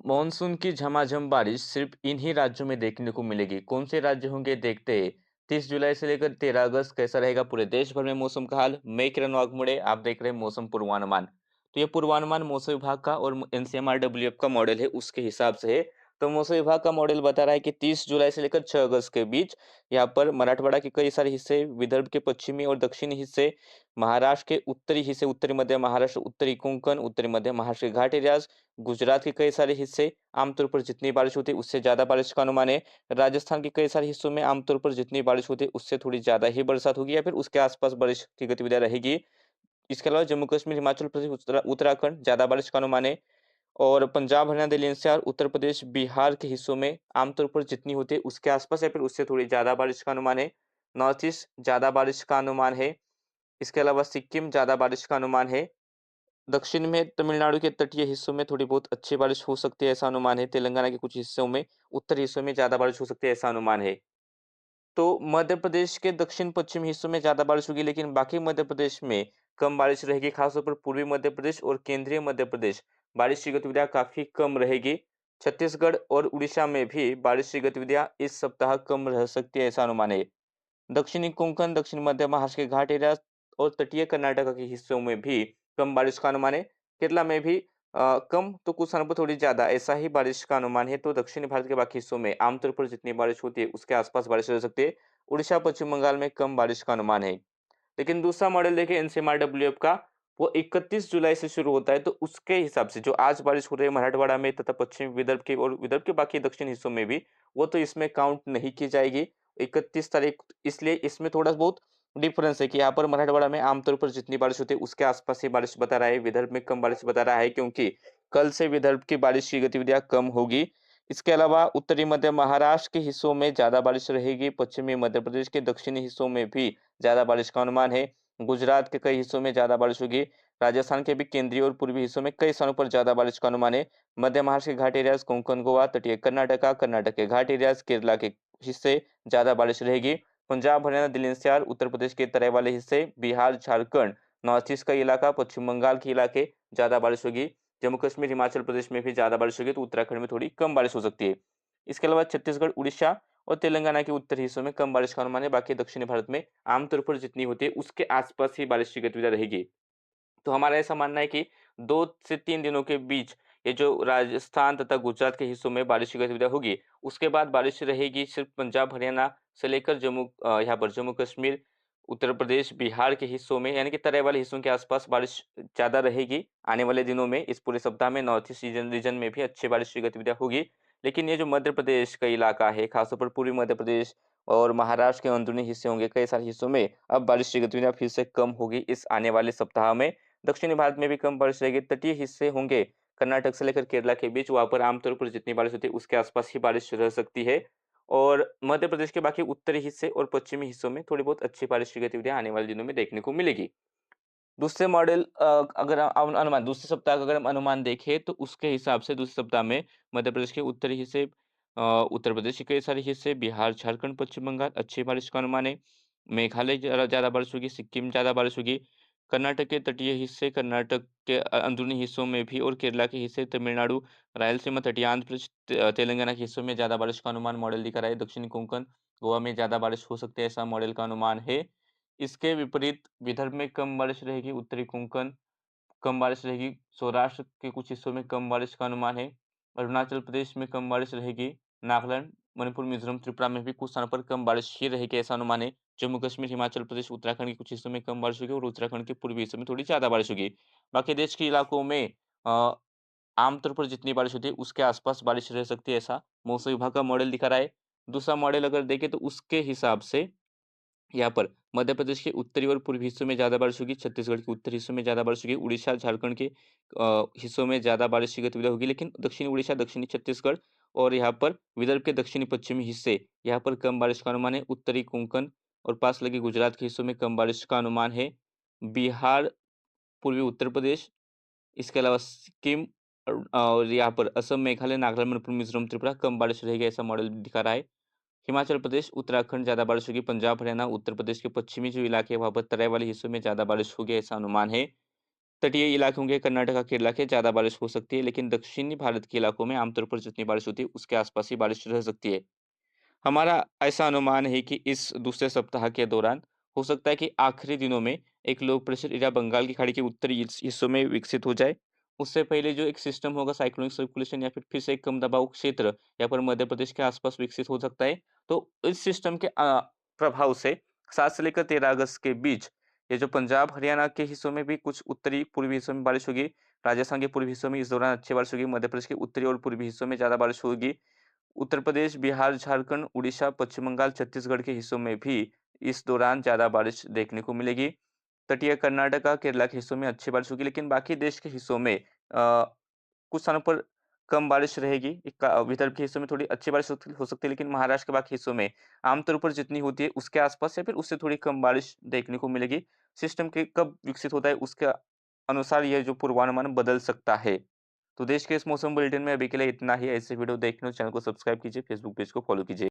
Monsoon की झमाझम बारिश सिर्फ इन्हीं राज्यों में देखने को मिलेगी। कौन से राज्य होंगे देखते हैं। 30 जुलाई से लेकर 13 अगस्त कैसा रहेगा पूरे देश भर में मौसम का हाल। मैं किरण वाघमोड़े, आप देख रहे हैं मौसम पूर्वानुमान। तो ये पूर्वानुमान मौसम विभाग का और एनसीएमआरडब्ल्यूएफ का मॉडल है, उसके हिसाब से है। तो मौसम विभाग का मॉडल बता रहा है कि 30 जुलाई से लेकर 6 अगस्त के बीच यहाँ पर मराठवाड़ा के कई सारे हिस्से, विदर्भ के पश्चिमी और दक्षिणी हिस्से, महाराष्ट्र के उत्तरी हिस्से, उत्तरी मध्य महाराष्ट्र, उत्तरी कोंकण, उत्तरी मध्य महाराष्ट्र के घाट एरियाज, गुजरात के कई सारे हिस्से, आमतौर पर जितनी बारिश होती है उससे ज़्यादा बारिश का अनुमान है। राजस्थान के कई सारे हिस्सों में आमतौर पर जितनी बारिश होती है उससे थोड़ी ज़्यादा ही बरसात होगी या फिर उसके आसपास बारिश की गतिविधियाँ रहेगी। इसके अलावा जम्मू कश्मीर, हिमाचल प्रदेश, उत्तराखंड ज़्यादा बारिश का अनुमान है। और पंजाब, हरियाणा, दिल्ली एनसीआर, उत्तर प्रदेश, बिहार के हिस्सों में आमतौर पर जितनी होती है उसके आसपास या फिर उससे थोड़ी ज़्यादा बारिश का अनुमान है। नॉर्थ ईस्ट ज़्यादा बारिश का अनुमान है। इसके अलावा सिक्किम ज़्यादा बारिश का अनुमान है। दक्षिण में तमिलनाडु के तटीय हिस्सों में थोड़ी बहुत अच्छी बारिश हो सकती है, ऐसा अनुमान है। तेलंगाना के कुछ हिस्सों में, उत्तरी हिस्सों में ज़्यादा बारिश हो सकती है, ऐसा अनुमान है। तो मध्य प्रदेश के दक्षिण पश्चिम हिस्सों में ज़्यादा बारिश होगी, लेकिन बाकी मध्य प्रदेश में कम बारिश रहेगी। खासतौर पर पूर्वी मध्य प्रदेश और केंद्रीय मध्य प्रदेश, बारिश की गतिविधियाँ काफ़ी कम रहेगी। छत्तीसगढ़ और उड़ीसा में भी बारिश की गतिविधियाँ इस सप्ताह कम रह सकती है, ऐसा अनुमान है। दक्षिणी कोंकण, दक्षिण मध्य महाराष्ट्र के घाट एरिया और तटीय कर्नाटक के हिस्सों में भी कम बारिश का अनुमान है। केरला में भी कम तो कुछ स्थानों पर थोड़ी ज़्यादा, ऐसा ही बारिश का अनुमान है। तो दक्षिणी भारत के बाकी हिस्सों में आमतौर पर जितनी बारिश होती है उसके आसपास बारिश रह सकती है। उड़ीसा, पश्चिम बंगाल में कम बारिश का अनुमान है। लेकिन दूसरा मॉडल देखिए एनसीएमआरडब्ल्यूएफ का, वो 31 जुलाई से शुरू होता है। तो उसके हिसाब से जो आज बारिश हो रही है मराठवाड़ा में तथा पश्चिम विदर्भ के और विदर्भ के बाकी दक्षिण हिस्सों में भी, वो तो इसमें काउंट नहीं की जाएगी। 31 तारीख, इसलिए इसमें थोड़ा बहुत डिफरेंस है कि यहाँ पर मराठवाड़ा में आमतौर पर जितनी बारिश होती है उसके आसपास ही बारिश बता रहा है, विदर्भ में कम बारिश बता रहा है, क्योंकि कल से विदर्भ की बारिश की गतिविधियां कम होगी। इसके अलावा उत्तरी मध्य महाराष्ट्र के हिस्सों में ज्यादा बारिश रहेगी। पश्चिमी मध्य प्रदेश के दक्षिणी हिस्सों में भी ज्यादा बारिश का अनुमान है। गुजरात के कई हिस्सों में ज्यादा बारिश होगी। राजस्थान के भी केंद्रीय और पूर्वी हिस्सों में कई स्थानों पर ज्यादा बारिश का अनुमान है। मध्य महाराष्ट्र के घाट एरियाज, कोंकण, गोवा, तटीय कर्नाटका, कर्नाटक के घाट एरियाज, केरला के हिस्से ज्यादा बारिश रहेगी। पंजाब, हरियाणा, दिल्ली एनसीआर, उत्तर प्रदेश के तराई वाले हिस्से, बिहार, झारखंड, नॉर्थ ईस्ट का इलाका, पश्चिम बंगाल के इलाके ज्यादा बारिश होगी। जम्मू कश्मीर, हिमाचल प्रदेश में भी ज्यादा बारिश होगी। तो उत्तराखंड में थोड़ी कम बारिश हो सकती है। इसके अलावा छत्तीसगढ़, उड़ीसा और तेलंगाना के उत्तरी हिस्सों में कम बारिश का अनुमान है। बाकी दक्षिणी भारत में आमतौर पर जितनी होती है उसके आसपास ही बारिश की गतिविधियां रहेगी। तो हमारा ऐसा मानना है कि 2 से 3 दिनों के बीच ये जो राजस्थान तथा गुजरात के हिस्सों में बारिश की गतिविधियां होगी, उसके बाद बारिश रहेगी सिर्फ पंजाब, हरियाणा से लेकर यहाँ पर जम्मू कश्मीर, उत्तर प्रदेश, बिहार के हिस्सों में, यानी कि तराई वाले हिस्सों के आसपास बारिश ज़्यादा रहेगी। आने वाले दिनों में इस पूरे सप्ताह में नॉर्थ ईस्ट रीजन में भी अच्छी बारिश की गतिविधियां होगी। लेकिन ये जो मध्य प्रदेश का इलाका है, खासतौर पर पूर्वी मध्य प्रदेश और महाराष्ट्र के अंदरूनी हिस्से होंगे, कई सारे हिस्सों में अब बारिश की गतिविधियां फिर से कम होगी इस आने वाले सप्ताह में। दक्षिणी भारत में भी कम बारिश रहेगी। तटीय हिस्से होंगे कर्नाटक से लेकर केरला के बीच, वहां पर आमतौर पर जितनी बारिश होती है उसके आसपास ही बारिश रह सकती है। और मध्य प्रदेश के बाकी उत्तरी हिस्से और पश्चिमी हिस्सों में थोड़ी बहुत अच्छी बारिश की गतिविधियां आने वाले दिनों में देखने को मिलेगी। दूसरे मॉडल अगर अनुमान दूसरे सप्ताह का अगर हम अनुमान देखें तो उसके हिसाब से दूसरे सप्ताह में मध्य प्रदेश के उत्तरी हिस्से, उत्तर प्रदेश के कई सारे हिस्से, बिहार, झारखंड, पश्चिम बंगाल अच्छी बारिश का अनुमान है। मेघालय ज़्यादा बारिश होगी, सिक्किम ज़्यादा बारिश होगी। कर्नाटक के तटीय हिस्से, कर्नाटक के अंदरूनी हिस्सों में भी और केरला के हिस्से, तमिलनाडु, रायलसीमा, तटीय आंध्र प्रदेश, तेलंगाना के हिस्सों में ज़्यादा बारिश का अनुमान मॉडल दिखा रहा है। दक्षिणी कोंकण, गोवा में ज़्यादा बारिश हो सकती है, ऐसा मॉडल का अनुमान है। इसके विपरीत विदर्भ में कम बारिश रहेगी, उत्तरी कोंकण कम बारिश रहेगी, सौराष्ट्र के कुछ हिस्सों में कम बारिश का अनुमान है। अरुणाचल प्रदेश में कम बारिश रहेगी। नागालैंड, मणिपुर, मिजोरम, त्रिपुरा में भी कुछ स्थानों पर कम बारिश ही रहेगी, ऐसा अनुमान है। जम्मू कश्मीर, हिमाचल प्रदेश, उत्तराखंड के कुछ हिस्सों में कम बारिश होगी और उत्तराखंड के पूर्वी हिस्सों में थोड़ी ज़्यादा बारिश होगी। बाकी देश के इलाकों में अ, आमतौर पर जितनी बारिश होती है उसके आसपास बारिश रह सकती है, ऐसा मौसम विभाग का मॉडल दिखा रहा है। दूसरा मॉडल अगर देखें तो उसके हिसाब से यहाँ पर मध्य प्रदेश के उत्तरी और पूर्वी हिस्सों में ज़्यादा बारिश होगी, छत्तीसगढ़ के उत्तरी हिस्सों में ज़्यादा बारिश होगी, उड़ीसा, झारखंड के हिस्सों में ज़्यादा बारिश की गतिविधि होगी, लेकिन दक्षिणी उड़ीसा, दक्षिणी छत्तीसगढ़ और यहाँ पर विदर्भ के दक्षिणी पश्चिमी हिस्से, यहाँ पर कम बारिश का अनुमान है। उत्तरी कोंकण और पास लगे गुजरात के हिस्सों में कम बारिश का अनुमान है। बिहार, पूर्वी उत्तर प्रदेश, इसके अलावा सिक्किम और यहाँ पर असम, मेघालय, नागालैंड, मणिपुर, मिजोरम, त्रिपुरा कम बारिश रहेगी, ऐसा मॉडल दिखा रहा है। हिमाचल प्रदेश, उत्तराखंड ज़्यादा बारिश होगी। पंजाब, हरियाणा, उत्तर प्रदेश के पश्चिमी जो इलाके हैं वहाँ पर तराई वाले हिस्सों में ज़्यादा बारिश होगी, ऐसा अनुमान है। तटीय इलाके होंगे कर्नाटका, केरला के ज़्यादा बारिश हो सकती है, लेकिन दक्षिणी भारत के इलाकों में आमतौर पर जितनी बारिश होती है, उसके आसपास ही बारिश रह सकती है। हमारा ऐसा अनुमान है कि इस दूसरे सप्ताह के दौरान हो सकता है कि आखिरी दिनों में एक लो प्रेशर एरिया बंगाल की खाड़ी के उत्तरी हिस्सों में विकसित हो जाए। उससे पहले जो एक सिस्टम होगा साइक्लोनिक सर्कुलेशन या फिर से एक कम दबाव क्षेत्र यहाँ पर मध्य प्रदेश के आसपास विकसित हो सकता है। तो इस सिस्टम के प्रभाव से 7 से लेकर 13 अगस्त के बीच ये जो पंजाब, हरियाणा के हिस्सों में भी कुछ उत्तरी पूर्वी हिस्सों में बारिश होगी। राजस्थान के पूर्वी हिस्सों में इस दौरान अच्छी बारिश होगी। मध्य प्रदेश के उत्तरी और पूर्वी हिस्सों में ज़्यादा बारिश होगी। उत्तर प्रदेश, बिहार, झारखंड, उड़ीसा, पश्चिम बंगाल, छत्तीसगढ़ के हिस्सों में भी इस दौरान ज़्यादा बारिश देखने को मिलेगी। तटीय कर्नाटका, केरला के हिस्सों में अच्छी बारिश होगी, लेकिन बाकी देश के हिस्सों में कुछ स्थानों पर कम बारिश रहेगी। विदर्भ के हिस्सों में थोड़ी अच्छी बारिश हो सकती है, लेकिन महाराष्ट्र के बाकी हिस्सों में आमतौर पर जितनी होती है, उसके आसपास या फिर उससे थोड़ी कम बारिश देखने को मिलेगी। सिस्टम के कब विकसित होता है, उसके अनुसार यह जो पूर्वानुमान बदल सकता है। तो देश के इस मौसम बुलेटिन में अभी के लिए इतना ही। ऐसे वीडियो देखने चैनल को सब्सक्राइब कीजिए, फेसबुक पेज को फॉलो कीजिए।